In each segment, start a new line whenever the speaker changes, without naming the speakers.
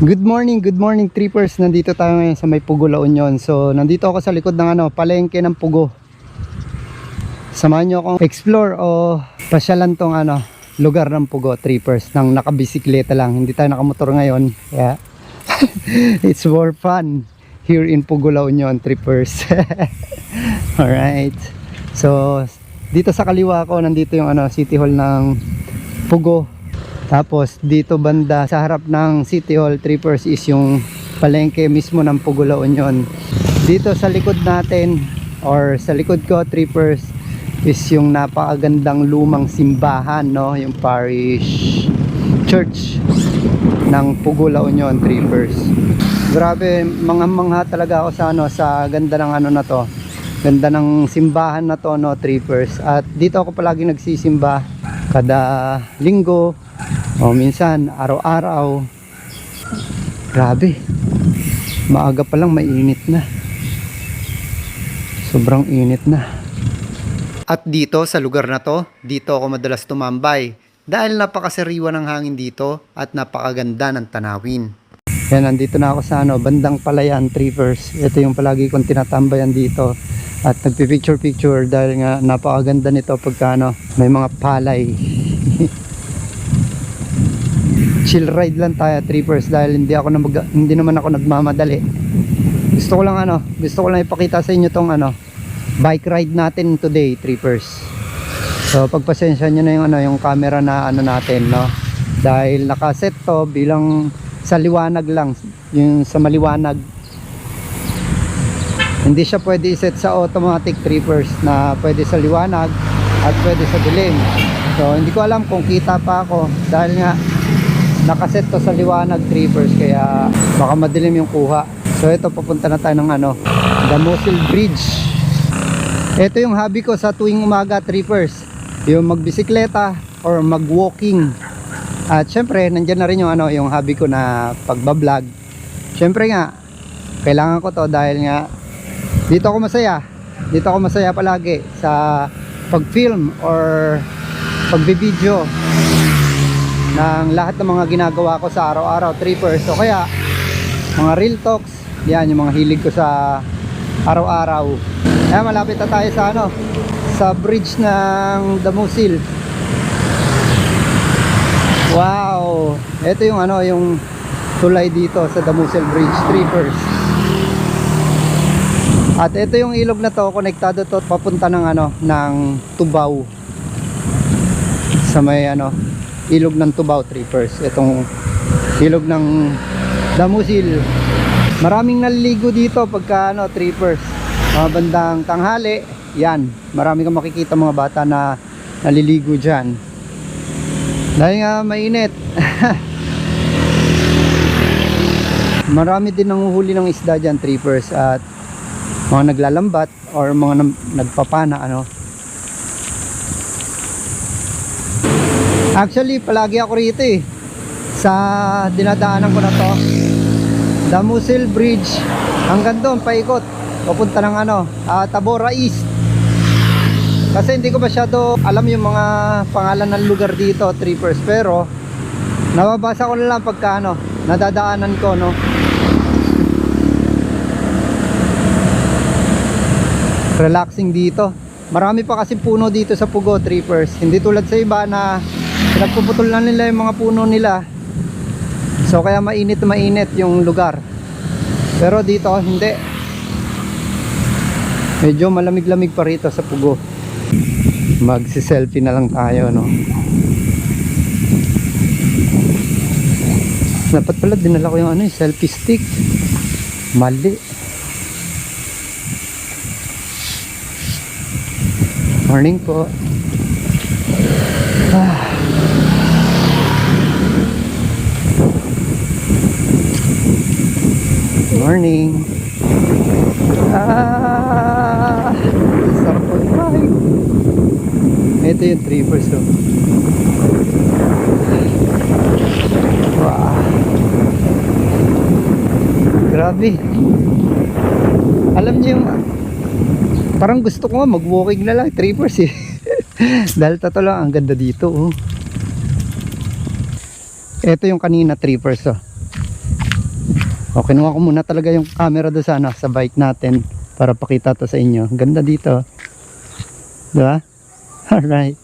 Good morning trippers. Nandito tayo ngayon sa may Pugo, La Union. So, nandito ako sa likod ng palengke ng Pugo. Samahan nyo akong explore o pasyalan tong lugar ng Pugo, trippers, nang nakabisikleta lang. Hindi tayo nakamotor ngayon. Yeah. It's more fun here in Pugo, La Union, trippers. Alright. So, dito sa kaliwa ko, nandito yung City Hall ng Pugo. Tapos dito banda sa harap ng City Hall, trippers, is yung palengke mismo ng Pugo, La Union. Dito sa likod natin or sa likod ko, trippers, is yung napakagandang lumang simbahan, no? Yung parish church ng Pugo, La Union, trippers. Grabe, mangha talaga ako sa sa ganda ng na to. Ganda ng simbahan na to, no, trippers. At dito ako palagi nagsisimba kada linggo o minsan araw-araw. Grabe, maaga pa lang mainit na, sobrang init na. At dito sa lugar na to, dito ako madalas tumambay dahil napakasariwa ng hangin dito at napakaganda ng tanawin. Yan, nandito na ako sa bandang Palayan, trippers. Ito yung palagi kong tinatambayan dito at nagpipicture dahil nga napakaganda nito pagka may mga palay. Chill ride lang tayo, trippers, dahil hindi naman ako nagmamadali. Gusto ko lang ipakita sa inyo tong bike ride natin today, trippers. So pagpasensya nyo na yung camera na natin, no, dahil nakaset to bilang sa liwanag lang, yung sa maliwanag. Hindi siya pwede iset sa automatic, trippers, na pwede sa liwanag at pwede sa dilim. So hindi ko alam kung kita pa ako dahil nga nakaset to sa liwanag, trippers, kaya baka madilim yung kuha. So ito, papunta na tayo ng Damusil Bridge. Ito yung hobby ko sa tuwing umaga, trippers, yung magbisikleta or mag-walking. At syempre nandyan na rin yung hobby ko na pagbablog. Syempre nga kailangan ko to dahil nga dito ako masaya palagi sa pag-film or pagbibideo ng lahat ng mga ginagawa ko sa araw-araw, trippers. So kaya mga real talks, yan yung mga hilig ko sa araw-araw. Kaya malapit na tayo sa bridge ng Damusil. Wow, ito yung yung tulay dito sa Damusil Bridge, trippers. At ito yung ilog na to, konektado to papunta ng Tubaw. Sa may ilog ng Tubaw, trippers. Itong ilog ng Damusil. Maraming naliligo dito pagka trippers, mga bandang tanghali. Yan, marami kang makikita mga bata na naliligo dyan dahil nga mainit. Marami din nanguhuli ng isda dyan, trippers, at mga naglalambat or mga nagpapana Actually, palagi ako rito sa dinadaanan ko na to, Damusil Bridge, hanggang doon paikot papunta ng Tabora East. Kasi hindi ko masyado alam yung mga pangalan ng lugar dito, trippers, pero nababasa ko na lang pagka nadadaanan ko, no. Relaxing dito. Marami pa kasi puno dito sa Pugo, trippers. Hindi tulad sa iba na pinagpuputol na nila yung mga puno nila. So kaya mainit yung lugar. Pero dito hindi. Medyo malamig-lamig pa rito sa Pugo. Magsi-selfie na lang tayo, no. Dapat pala dinala ko yung selfie stick. Mali. Morning po. Morning. Sarap po. Ito yung trippers, oh. Wow. Grabe. Alam niyo yung parang gusto ko nga mag-walking na lang, trippers, dahil totoo lang, ang ganda dito, oh. Ito yung kanina, trippers, oh. O, kinuha ko muna talaga yung camera doon sa, sa bike natin para pakita to sa inyo. Ganda dito. Diba? Alright.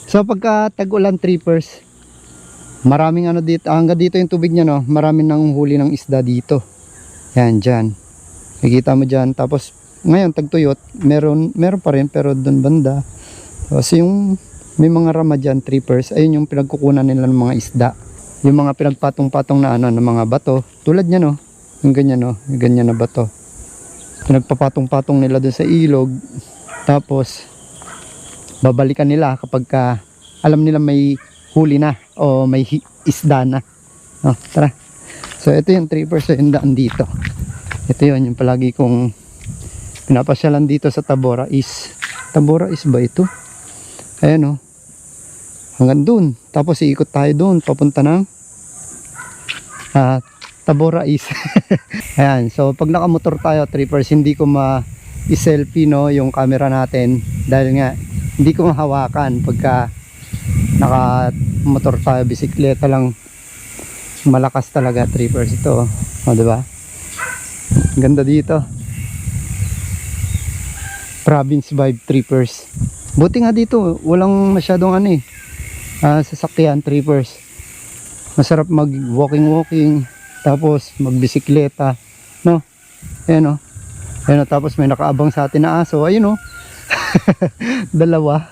So pagka tag-ulan, trippers, maraming ano dito, hanggang dito yung tubig niya, no? Maraming nang huli ng isda dito. Yan, dyan. Nakikita mo dyan. Tapos ngayon tagtuyot, meron pa rin, pero doon banda. Kasi yung may mga rama dyan, trippers, ayun yung pinagkukunan nila ng mga isda. Yung mga pinagpatong-patong na ano, ng mga bato. Tulad niya, no? Yung ganyan, no? Yung ganyan na bato. Pinagpapatong-patong nila doon sa ilog. Tapos babalikan nila kapag alam nila may huli na o may isda na. Oh, tara. So ito yung trippers yung daan dito. Ito yun yung palagi kong pinapasyalan dito sa Tabora is ba ito? Ayan, oh. Hanggang dun. Tapos iikot tayo dun papunta ng Tabora is. Ayan. So pag nakamotor tayo, trippers, hindi ko i-selfie, no, yung camera natin dahil nga hindi ko mahawakan pagka naka-motor tayo, bisikleta lang, malakas talaga, trippers. Ito, o, diba? Ganda dito, province vibe, trippers. Buti nga dito walang masyadong sasakyan, trippers. Masarap mag walking tapos magbisikleta, no? Ayan, o. Ayan, tapos may nakaabang sa atin na aso. Ayun, oh. Dalawa.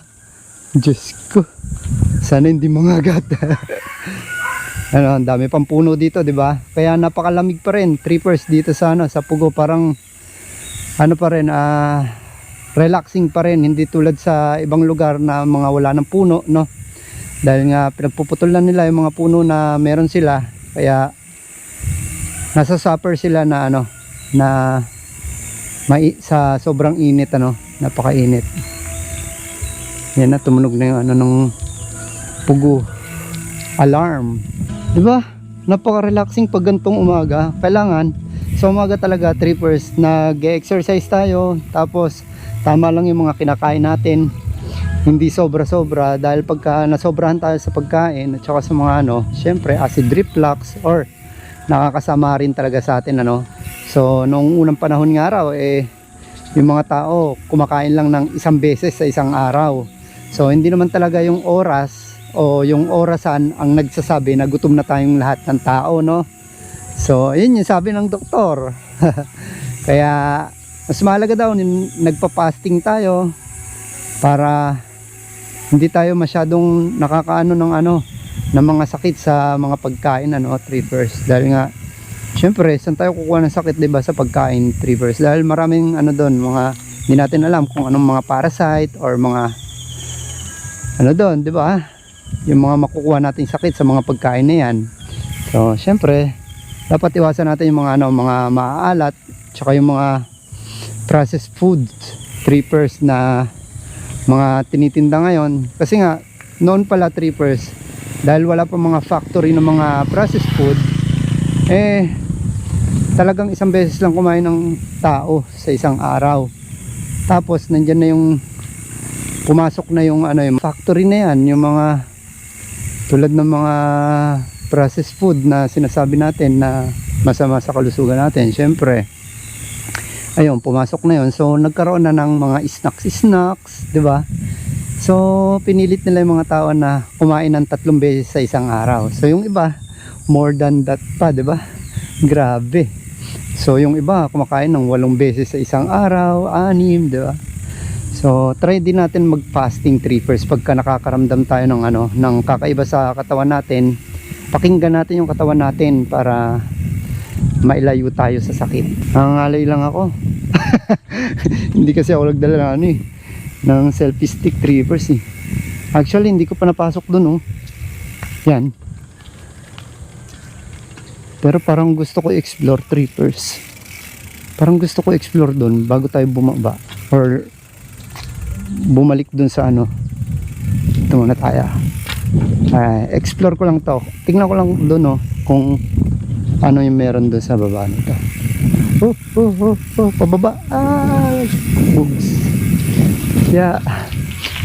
Diyos ko. Sana hindi mangagat. Ano, ang dami pang puno dito, di ba? Kaya napakalamig pa rin, trippers, dito sa sa Pugo. Parang pa rin, relaxing pa rin, hindi tulad sa ibang lugar na mga wala ng puno, no? Dahil nga pinagpuputol na nila yung mga puno na meron sila. Kaya nasa suffer sila na na sa sobrang init, napakainit. Yan na, tumunog na yung ng Pugo alarm, di ba? Napaka-relaxing pag gantong umaga. Kailangan sa umaga talaga, trippers, nag-exercise tayo, tapos tama lang yung mga kinakain natin, hindi sobra-sobra, dahil pagka nasobrahan tayo sa pagkain at saka sa mga syempre acid reflux or nakakasama rin talaga sa atin, So noong unang panahon nga raw, yung mga tao kumakain lang ng isang beses sa isang araw. So hindi naman talaga yung oras o yung orasan ang nagsasabi na gutom na tayong lahat ng tao, no? So yun yung sabi ng doktor. Kaya mas mahalaga daw nagpa-fasting tayo para hindi tayo masyadong nakakaano ng mga sakit sa mga pagkain, trippers. Dahil nga syempre, saan tayo kukuha ng sakit, diba, sa pagkain, trippers? Dahil maraming doon, mga hindi natin alam kung anong mga parasite or mga doon, diba? Yung mga makukuha nating sakit sa mga pagkain na yan. So, syempre, dapat iwasan natin yung mga mga maaalat, tsaka yung mga processed food, trippers, na mga tinitinda ngayon. Kasi nga, noon pala, trippers, dahil wala pa mga factory ng mga processed food, talagang isang beses lang kumain ng tao sa isang araw. Tapos nandyan na yung pumasok na yung yung factory na yan, yung mga tulad ng mga processed food na sinasabi natin na masama sa kalusugan natin. Syempre, ayun, pumasok na yun. So nagkaroon na ng mga snacks, di ba? So pinilit nila yung mga tao na kumain ng 3 beses sa isang araw. So yung iba more than that pa, di ba? Grabe. So yung iba kumakain ng 8 beses sa isang araw, 6, di ba? So try din natin mag-fasting, trippers, pagka nakakaramdam tayo ng ng kakaiba sa katawan natin. Pakinggan natin yung katawan natin para mailayo tayo sa sakit. Nangangalay lang ako. Hindi kasi ako nagdala ng selfie stick, trippers, Actually hindi ko pa napasok dun, yan. Pero parang gusto ko explore, trippers. Parang gusto ko explore dun bago tayo bumaba or bumalik dun sa ito muna tayo. Explore ko lang to. Tingnan ko lang dun, kung ano yung meron dun sa baba nito. Pababa. Bugs. Yeah.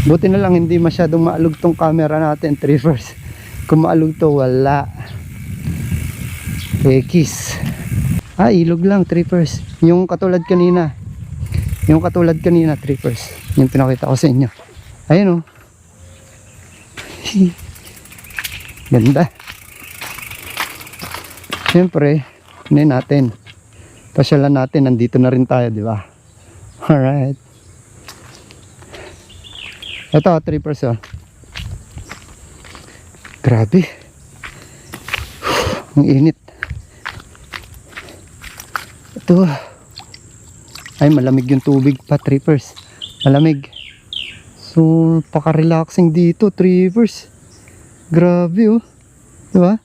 Buti na lang hindi masyadong maalog tong camera natin, trippers. Kung maalog to, wala. X. Ilog lang, trippers. Yung katulad kanina. Trippers. Yung pinakita ko sa inyo. Ayun, oh. Ganda. Siyempre, natin. Pasyalan natin, nandito na rin tayo, di ba? Alright. Ito, trippers, oh. Grabe. Ang init. Ito. Ay, malamig yung tubig pa, trippers. Malamig. So, paka-relaxing dito, trippers. Grabe, oh. Diba?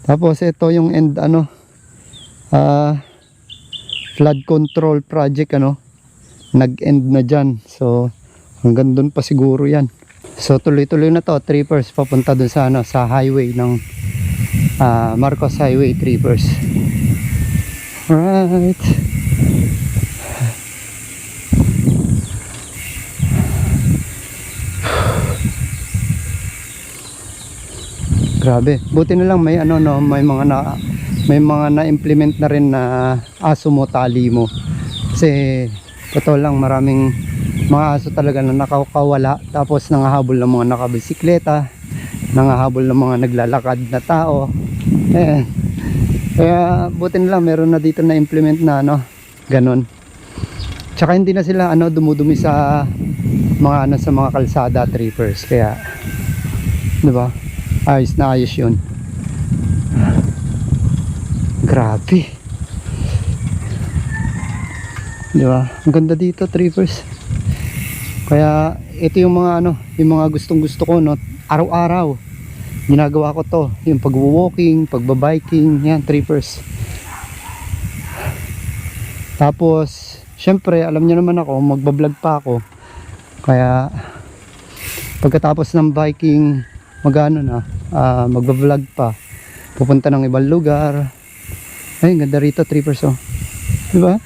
Tapos, ito yung end, flood control project, nag-end na dyan. So, hanggang dun pa siguro yan. So, tuloy-tuloy na to, trippers, papunta dun sa, sa highway ng Marcos Highway, trippers. Alright. Grabe. Buti na lang may may mga na-implement na rin na aso mo, tali mo. Kasi totoo lang, maraming mga aso talaga na nakakawala, tapos nangahabol ng mga nakabisikleta, nangahabol ng mga naglalakad na tao. Kaya buti na lang meron na dito na implement na ganun. Tsaka hindi na sila dumudumi sa mga sa mga kalsada, trippers. Kaya 'di ba? Ayos na ayos 'yun. Grabe. 'Di ba? Ang ganda dito, trippers. Kaya ito yung mga yung mga gustong-gusto ko araw-araw. Ginagawa ko to, yung pag-walking, pagba-biking, yan, trippers. Tapos, syempre, alam niyo naman ako, magba-vlog pa ako. Kaya pagkatapos ng biking, magba-vlog pa. Pupunta ng ibang lugar. Ay, ganda rito, trippers, oh. 'Di ba?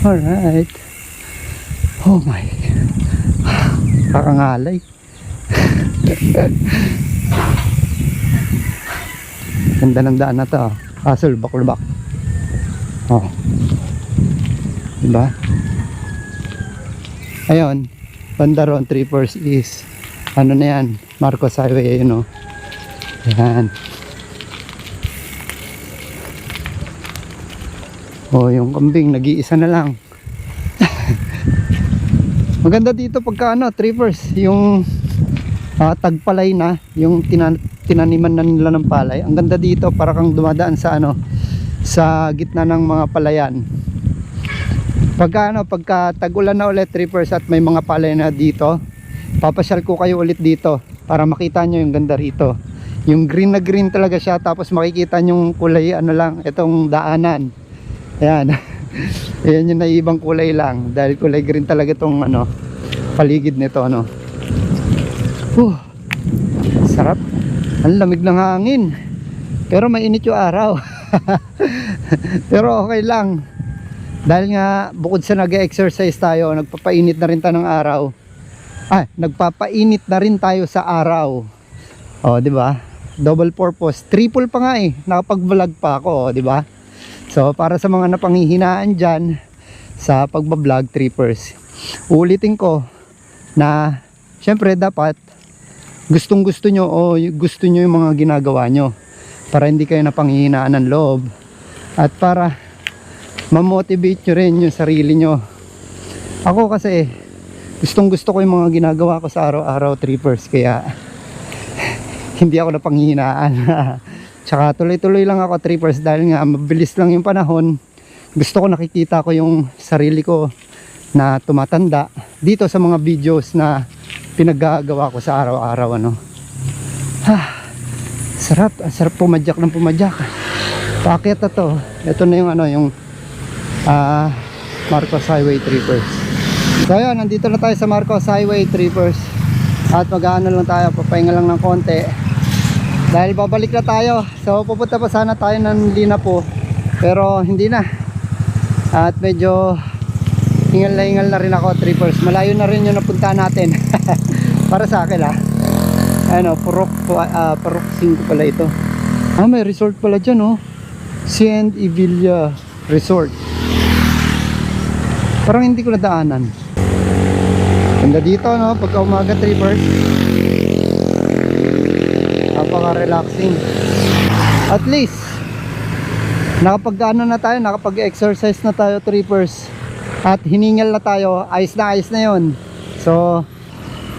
Alright. Oh my. Kakangalay. Ganda ng daan na to, Castle Bacolbac. Oh. Diba? Ayun, banda ron, trippers is na yan, Marcos Highway, ayun, oh. Yan. Oh, yung kambing nag-iisa na lang. Maganda dito pagka trippers, yung tagpalay na, yung tinaniman na nila ng palay. Ang ganda dito, para kang dumadaan sa sa gitna ng mga palayan. Pagka tag-ulan na ulit, trippers, at may mga palay na dito, papasyal ko kayo ulit dito para makita nyo yung ganda rito. Yung green na green talaga siya, tapos makikita nyo yung kulay, lang, itong daanan. Ayan. Ayan yung naiibang kulay lang, dahil kulay green talaga itong paligid nito, sarap. Ang lamig ng hangin, pero mainit yung araw. Pero okay lang, dahil nga bukod sa nag-exercise tayo, nagpapainit na rin tayo ng araw. Nagpapainit na rin tayo sa araw. Oh, di ba? Double purpose, triple pa nga nakapag-vlog pa ako, di ba? So para sa mga napanghihinaan diyan sa pagba-vlog, trippers, ulitin ko na syempre dapat gustong-gusto nyo o gusto nyo yung mga ginagawa nyo, para hindi kayo napanghihinaan ng loob, at para ma-motivate nyo rin yung sarili nyo. Ako kasi gustong-gusto ko yung mga ginagawa ko sa araw-araw, trippers, kaya hindi ako napanghihinaan. Tsaka tuloy-tuloy lang ako, trippers, dahil nga mabilis lang yung panahon. Gusto ko nakikita ko yung sarili ko na tumatanda dito sa mga videos na pinaggagawa ko sa araw-araw. Sarap, sarap pumadyak ng pumadyak. Paakyat na to. Ito na yung yung Marcos Highway, trippers. So ayan, nandito na tayo sa Marcos Highway, trippers. At mag-aano lang tayo, papahinga lang ng konti, dahil babalik na tayo. So pupunta pa sana tayo ng Linapo, pero hindi na. At medyo hingal na rin ako, trippers. Malayo na rin yung napunta natin. Para sa akin Ano, Purok 5 pala ito. Ah, may resort pala dyan, oh. Cien Evilla Resort. Parang hindi ko nadaanan. Ganda dito, no? Pagka umaga, trippers. Napaka-relaxing. At least, nakapag-ano na tayo, nakapag-exercise na tayo, trippers. At hiningal na tayo, ayos na yun. So,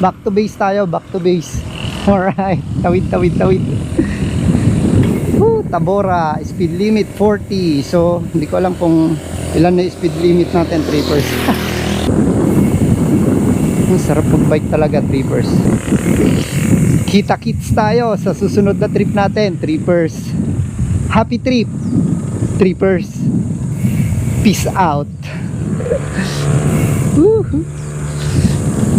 back to base tayo, back to base. Alright, tawid. Tabora, speed limit 40. So, hindi ko alam kung ilan na speed limit natin, trippers. Ang sarap mag-bike talaga, trippers. Kita-kits tayo sa susunod na trip natin, trippers. Happy trip, trippers. Peace out. Woohoo.